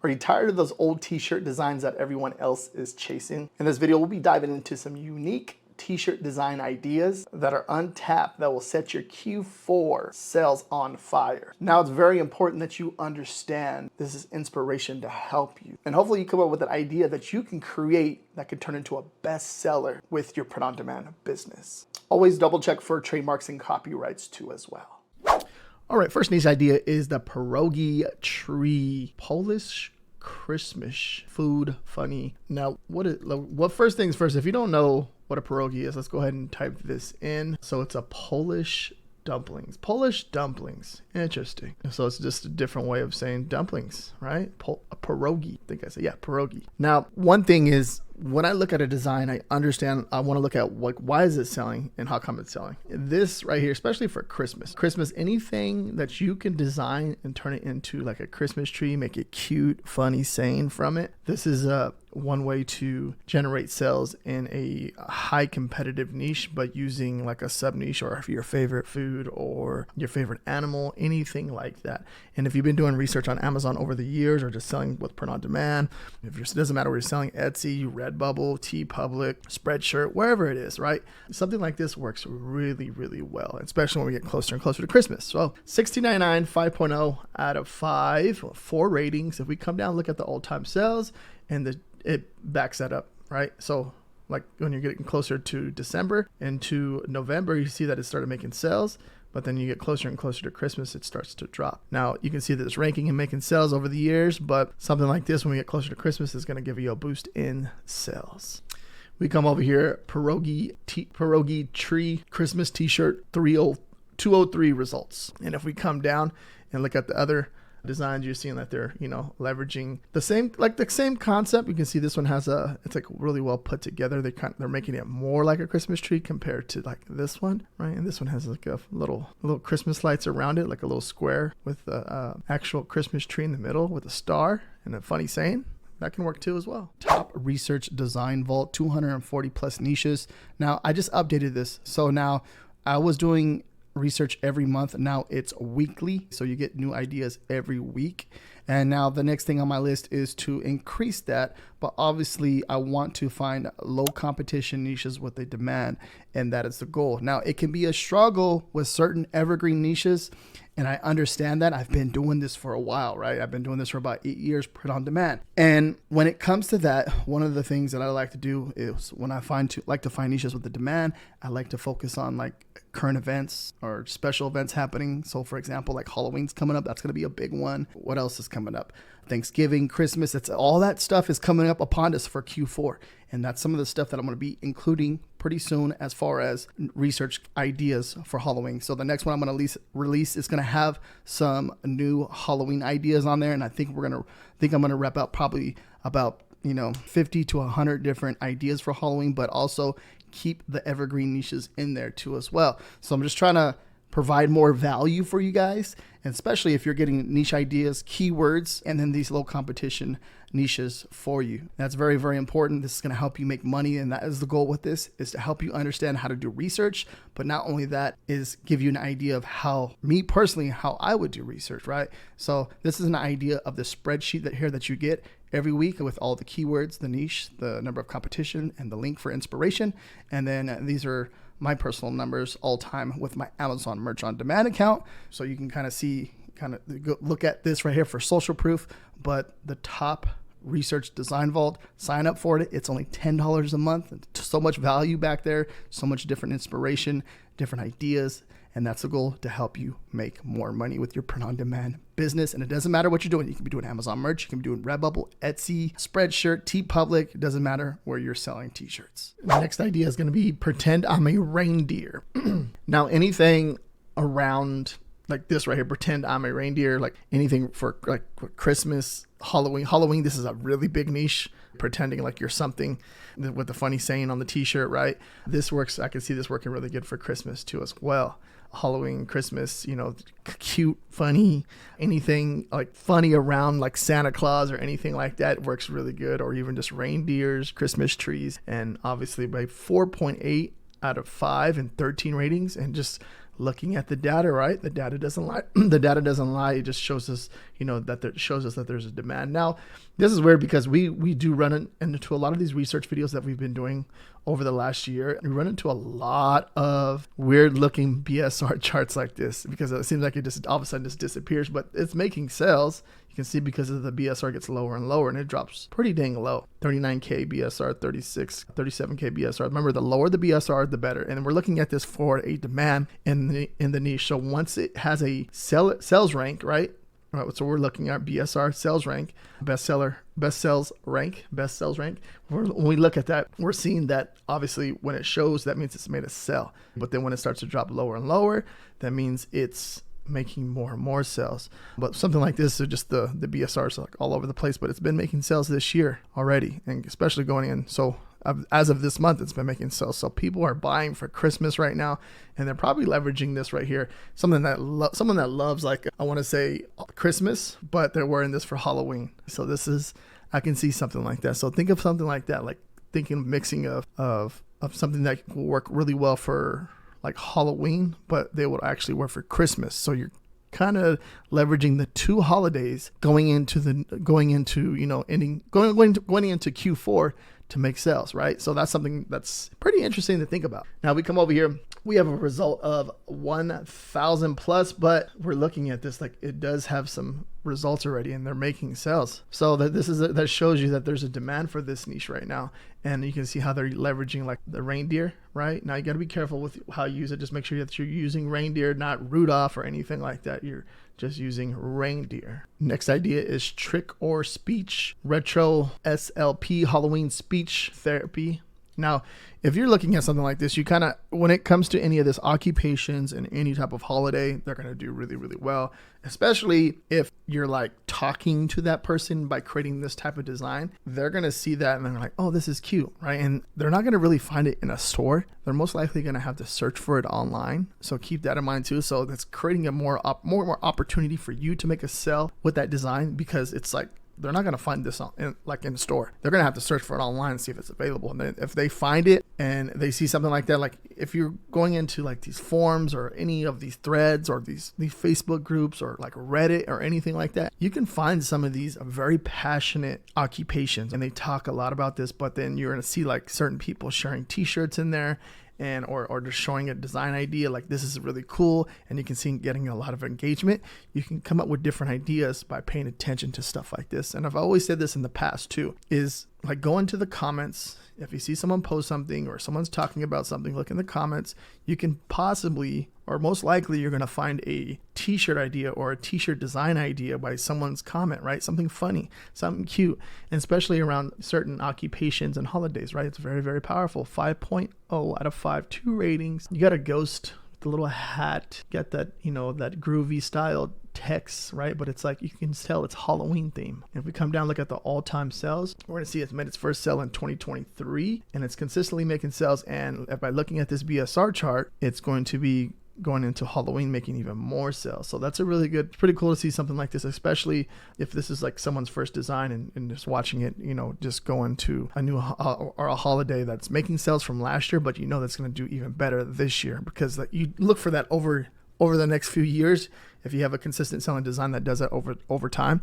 Are you tired of those old t-shirt designs that everyone else is chasing? In this video, we'll be diving into some unique t-shirt design ideas that are untapped that will set your Q4 sales on fire. Now, it's very important that you understand this is inspiration to help you. And hopefully you come up with an idea that you can create that could turn into a bestseller with your print-on-demand business. Always double check for trademarks and copyrights too as well. All right, first niche idea is the pierogi tree. Polish Christmas food, funny. Now, first things first, if you don't know what a pierogi is, let's go ahead and type this in. So it's a Polish dumplings. Polish dumplings. Interesting. So it's just a different way of saying dumplings, right? A pierogi. I think I said, yeah, pierogi. Now, one thing is, when I look at a design, I understand, I want to look at why is it selling and how come it's selling. This right here, especially for Christmas, anything that you can design and turn it into like a Christmas tree, make it cute, funny, saying from it. This is one way to generate sales in a high competitive niche, but using like a sub niche or your favorite food or your favorite animal, anything like that. And if you've been doing research on Amazon over the years or just selling with print on demand, it doesn't matter where you're selling, Etsy, Redbubble, TeePublic, Spreadshirt, wherever it is, right? Something like this works really, really well, especially when we get closer and closer to Christmas. So $16.99, 5.0 out of 5, 4 ratings. If we come down, look at the all-time sales, and it backs that up, right? So like when you're getting closer to December and to November, you see that it started making sales. But then you get closer and closer to Christmas, it starts to drop. Now, you can see that it's ranking and making sales over the years, but something like this, when we get closer to Christmas, is going to give you a boost in sales. We come over here, pierogi tree Christmas t-shirt 203 results. And if we come down and look at the other designs, you're seeing that they're, leveraging the same concept. You can see this one has it's like really well put together. They're making it more like a Christmas tree compared to like this one, right? And this one has like a little Christmas lights around it, like a little square with a actual Christmas tree in the middle with a star and a funny saying. That can work too as well. Top research design vault, 240 plus niches. Now I just updated this. So now I was doing research every month. Now it's weekly, so you get new ideas every week. And now the next thing on my list is to increase that, but obviously I want to find low competition niches with a demand, and that is the goal. Now it can be a struggle with certain evergreen niches, and I understand that. I've been doing this for a while, right? I've been doing this for about 8 years, print on demand. And when it comes to that, one of the things that I like to do is when I like to find niches with the demand, I like to focus on like current events or special events happening. So for example, like Halloween's coming up. That's going to be a big one. What else is coming up? Thanksgiving, Christmas. It's all that stuff is coming up upon us for Q4. And that's some of the stuff that I'm going to be including pretty soon as far as research ideas for Halloween. So the next one I'm going to release is going to have some new Halloween ideas on there. And I think I'm going to wrap out probably about 50 to 100 different ideas for Halloween, but also keep the evergreen niches in there too as well. So I'm just trying to provide more value for you guys, and especially if you're getting niche ideas, keywords, and then these low competition niches for you. That's very, very important. This is going to help you make money, and that is the goal with this, is to help you understand how to do research. But not only that, is give you an idea of how I would do research, right? So this is an idea of the spreadsheet that you get every week with all the keywords, the niche, the number of competition, and the link for inspiration. And then these are my personal numbers all time with my Amazon merch on demand account. So you can look at this right here for social proof. But the top research design vault, sign up for it. It's only $10 a month. So much value back there, so much different inspiration, different ideas. And that's the goal, to help you make more money with your print-on-demand business. And it doesn't matter what you're doing. You can be doing Amazon merch. You can be doing Redbubble, Etsy, Spreadshirt, TeePublic. It doesn't matter where you're selling t-shirts. The next idea is going to be pretend I'm a reindeer. Now, anything around like this right here, pretend I'm a reindeer, like anything for like Christmas, Halloween, this is a really big niche. Pretending like you're something with a funny saying on the t-shirt, right? This works. I can see this working really good for Christmas too as well. Halloween, Christmas, cute, funny, anything like funny around like Santa Claus or anything like that works really good, or even just reindeers, Christmas trees. And obviously by 4.8 out of 5 and 13 ratings, and just looking at the data, right? The data doesn't lie. The data doesn't lie. It just shows us, shows us that there's a demand. Now, this is weird because we do run into a lot of these research videos that we've been doing over the last year. We run into a lot of weird looking BSR charts like this because it seems like it just all of a sudden just disappears, but it's making sales. You can see because of the BSR gets lower and lower, and it drops pretty dang low. 39K BSR, 37K BSR. Remember, the lower the BSR, the better. And we're looking at this for a demand in the niche. So once it has a sales rank, right? So we're looking at BSR sales rank, best sales rank. When we look at that, we're seeing that obviously when it shows, that means it's made a sell. But then when it starts to drop lower and lower, that means it's making more and more sales. But something like this, so just the BSR is like all over the place, but it's been making sales this year already, and especially going in. So as of this month, it's been making sales. So people are buying for Christmas right now, and they're probably leveraging this right here. Someone that loves, like, I want to say Christmas, but they're wearing this for Halloween. So I can see something like that. So think of something like that, like thinking mixing of something that will work really well for like Halloween, but they would actually work for Christmas. So you're kind of leveraging the two holidays going into Q4 to make sales, right? So that's something that's pretty interesting to think about. Now we come over here, we have a result of 1,000 plus, but we're looking at this like it does have some results already and they're making sales. So that shows you that there's a demand for this niche right now. And you can see how they're leveraging like the reindeer, right? Now you got to be careful with how you use it. Just make sure that you're using reindeer, not Rudolph or anything like that. You're just using reindeer. Next idea is trick or speech, retro SLP, Halloween speech therapy. Now, if you're looking at something like this, you kind of, when it comes to any of this occupations and any type of holiday, they're going to do really, really well, especially if you're like talking to that person by creating this type of design. They're going to see that and they're like, oh, this is cute, right? And they're not going to really find it in a store. They're most likely going to have to search for it online. So keep that in mind too. So that's creating a more opportunity for you to make a sell with that design, because it's like, they're not going to find this in the store. They're going to have to search for it online and see if it's available. And then if they find it and they see something like that, like if you're going into like these forums or any of these threads or these Facebook groups or like Reddit or anything like that, you can find some of these very passionate occupations and they talk a lot about this, but then you're going to see like certain people sharing t-shirts in there and or just showing a design idea like this is really cool, and you can see getting a lot of engagement. You can come up with different ideas by paying attention to stuff like this. And I've always said this in the past too, is like go into the comments. If you see someone post something or someone's talking about something, look in the comments. You can possibly, or most likely, you're going to find a t-shirt idea or a t-shirt design idea by someone's comment, right? Something funny, something cute, and especially around certain occupations and holidays, right? It's very, very powerful. 5.0 out of 5, 2 ratings. You got a ghost with a little hat, got that, that groovy style text, right? But it's like you can tell it's Halloween theme. If we come down, look at the all-time sales, we're going to see it's made its first sale in 2023, and it's consistently making sales. And by looking at this BSR chart, it's going to be going into Halloween making even more sales. So that's pretty cool to see something like this, especially if this is like someone's first design and just watching it, just go into a new or a holiday that's making sales from last year, but that's going to do even better this year, because you look for that over the next few years. If you have a consistent selling design that does that over time,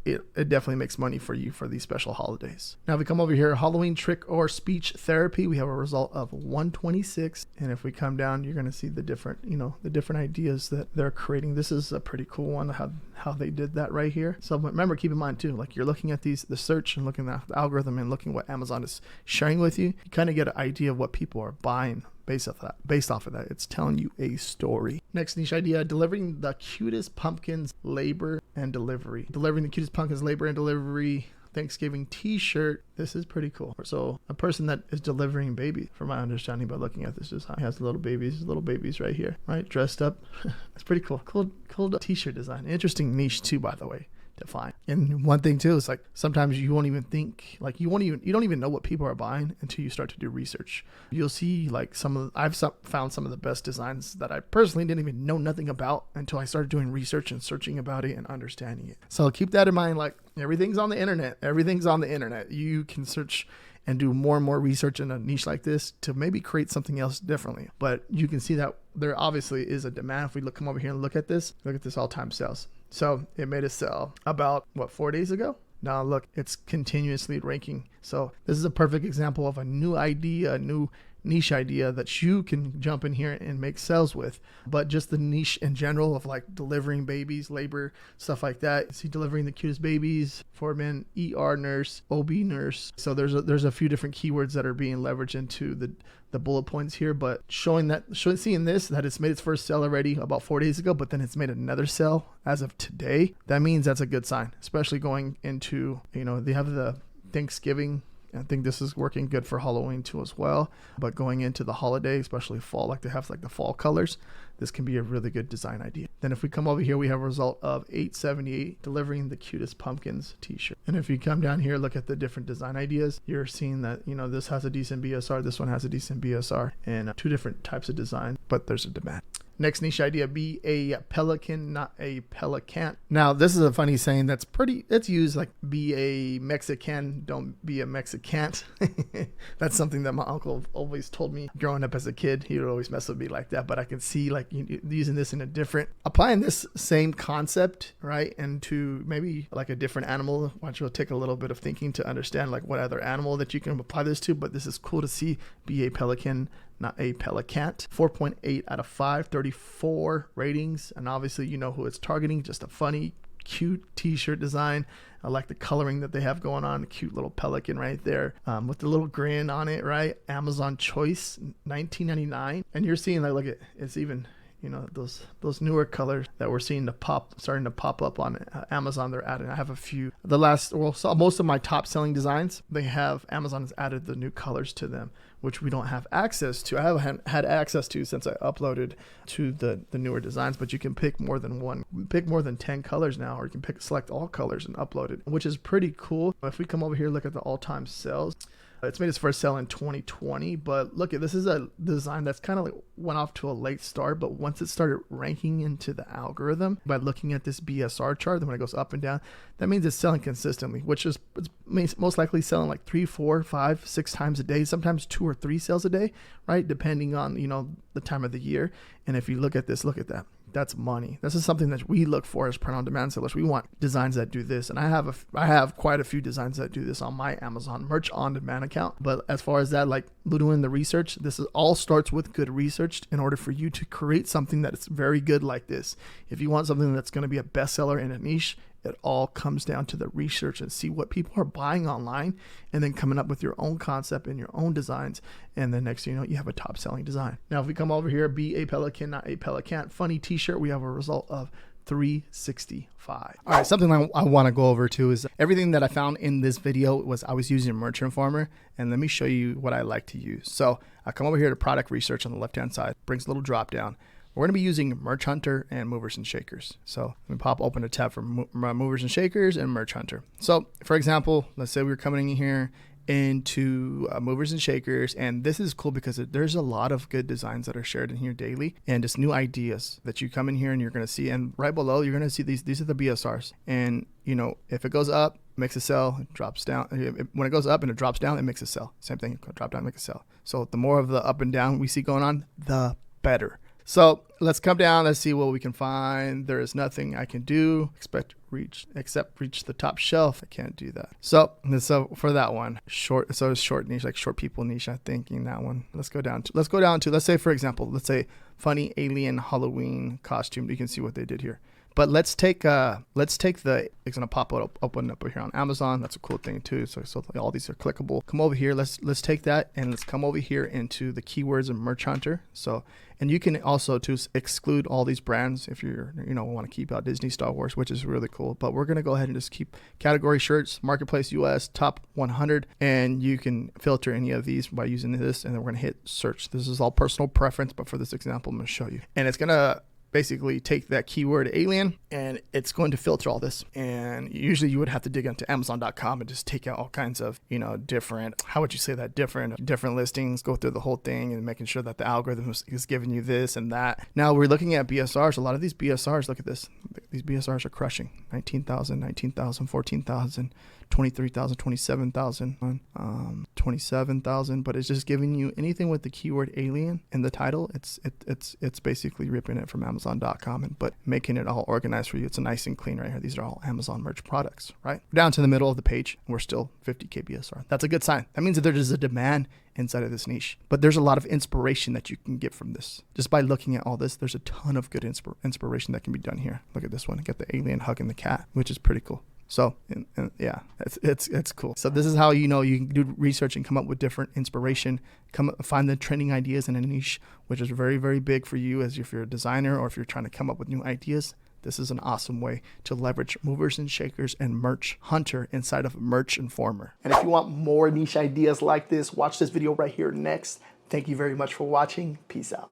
it definitely makes money for you for these special holidays. Now, if we come over here, Halloween trick or speech therapy, we have a result of 126. And if we come down, you're going to see the different ideas that they're creating. This is a pretty cool one, how they did that right here. So remember, keep in mind too, like you're looking at the search and looking at the algorithm and looking what Amazon is sharing with you. You kind of get an idea of what people are buying based off of that. It's telling you a story. Next niche idea, delivering the cutest pumpkins labor and delivery. Delivering the cutest pumpkins labor and delivery Thanksgiving t-shirt. This is pretty cool. So a person that is delivering babies, from my understanding by looking at this design, has little babies right here, right? Dressed up. That's pretty cool. Cool t-shirt design. Interesting niche too, by the way, to find. And one thing too is like sometimes you won't even think, like you don't even know what people are buying until you start to do research. You'll see like I've found some of the best designs that I personally didn't even know nothing about until I started doing research and searching about it and understanding it. So keep that in mind. Like everything's on the internet. You can search and do more and more research in a niche like this to maybe create something else differently. But you can see that there obviously is a demand. If we come over here and look at this all-time sales. So it made a sale about, what, 4 days ago? Now look, it's continuously ranking. So this is a perfect example of a new idea, a new niche idea that you can jump in here and make sales with. But just the niche in general of like delivering babies, labor, stuff like that. See, delivering the cutest babies for men, ER nurse, OB nurse. So there's a few different keywords that are being leveraged into the bullet points here, but seeing this, that it's made its first sale already about 4 days ago, but then it's made another sale as of today. That means that's a good sign, especially going into, they have the Thanksgiving. I think this is working good for Halloween too as well. But going into the holiday, especially fall, like they have like the fall colors, this can be a really good design idea. Then if we come over here, we have a result of 878 delivering the cutest pumpkins t-shirt. And if you come down here, look at the different design ideas, you're seeing that, this has a decent BSR, this one has a decent BSR, and two different types of design, but there's a demand. Next niche idea, be a pelican, not a pelican. Now, this is a funny saying it's used like be a Mexican, don't be a Mexican. That's something that my uncle always told me growing up as a kid. He would always mess with me like that, but I can see like using this in applying this same concept, right, into maybe like a different animal, which will take a little bit of thinking to understand like what other animal that you can apply this to, but this is cool to see. Be a pelican, not a pelicant. 4.8 out of 5, 34 ratings. And obviously, you know who it's targeting. Just a funny, cute t-shirt design. I like the coloring that they have going on. A cute little pelican right there with the little grin on it, right? Amazon choice, $19.99. And you're seeing that, look at it's even, those newer colors that we're seeing starting to pop up on Amazon. They're adding. I have a few. Most of my top selling designs, Amazon has added the new colors to them, which we don't have access to. I haven't had access to since I uploaded to the newer designs, but you can pick more than one. Pick more than 10 colors now, or you can select all colors and upload it, which is pretty cool. If we come over here, look at the all-time sales. It's made its first sale in 2020, but look at this is a design that's kind of like went off to a late start, but once it started ranking into the algorithm by looking at this BSR chart, then when it goes up and down, that means it's selling consistently, which is it's most likely selling like 3, 4, 5, 6 times a day, sometimes 2 or 3 sales a day, right? Depending on, the time of the year. And if you look at this, look at that. That's money. This is something that we look for as print-on-demand sellers. We want designs that do this, and I have quite a few designs that do this on my Amazon merch on demand account. But as far as that, like doing the research, all starts with good research in order for you to create something that is very good like this. If you want something that's going to be a bestseller in a niche, it all comes down to the research and see what people are buying online, and then coming up with your own concept and your own designs. And then next thing you know, you have a top selling design. Now, if we come over here, be a pelican, not a pelican. Funny t-shirt, we have a result of 365. All right, something I want to go over too is everything that I found in this video I was using Merchant Farmer, and let me show you what I like to use. So I come over here to product research on the left-hand side, brings a little drop down. We're going to be using Merch Hunter and Movers and Shakers. So let me open a tab for Movers and Shakers and Merch Hunter. So for example, let's say we're coming in here into Movers and Shakers, and this is cool because there's a lot of good designs that are shared in here daily, and just new ideas that you come in here and you're going to see. And right below, you're going to see these are the BSRs. And if it goes up, it makes a sell, it drops down. When it goes up and it drops down, it makes a sell. Same thing, drop down, make a sell. So the more of the up and down we see going on, the better. So let's come down. Let's see what we can find. There is nothing I can do except reach the top shelf. I can't do that. So for that one, short niche, like short people niche, I'm thinking that one. Let's go down to, let's say, for example, let's say funny alien Halloween costume. You can see what they did here. But let's take it's gonna pop up, open up here on Amazon. That's a cool thing too. So all these are clickable. Come over here. Let's take that and let's come over here into the keywords of Merch Hunter. So, and you can also exclude all these brands if you're want to keep out Disney, Star Wars, which is really cool. But we're gonna go ahead and just keep category shirts, marketplace US, top 100, and you can filter any of these by using this. And then we're gonna hit search. This is all personal preference, but for this example, I'm gonna show you, and it's gonna basically take that keyword alien and it's going to filter all this. And usually you would have to dig into Amazon.com and just take out all kinds of, different listings, go through the whole thing and making sure that the algorithm is giving you this and that. Now we're looking at BSRs. A lot of these BSRs, look at this. These BSRs are crushing. 19,000, 14,000, 23,000, 27,000, 27,000, but it's just giving you anything with the keyword alien in the title. It's basically ripping it from Amazon.com but making it all organized for you. It's nice and clean right here. These are all Amazon merch products, right? Down to the middle of the page, we're still 50K BSR. That's a good sign. That means that there's a demand inside of this niche, but there's a lot of inspiration that you can get from this. Just by looking at all this, there's a ton of good inspiration that can be done here. Look at this one. Get the alien hugging the cat, which is pretty cool. So and yeah, it's cool. So this is how you can do research and come up with different inspiration, find the trending ideas in a niche, which is very, very big for you as if you're a designer or if you're trying to come up with new ideas. This is an awesome way to leverage movers and shakers and merch hunter inside of Merch Informer. And if you want more niche ideas like this, watch this video right here next. Thank you very much for watching. Peace out.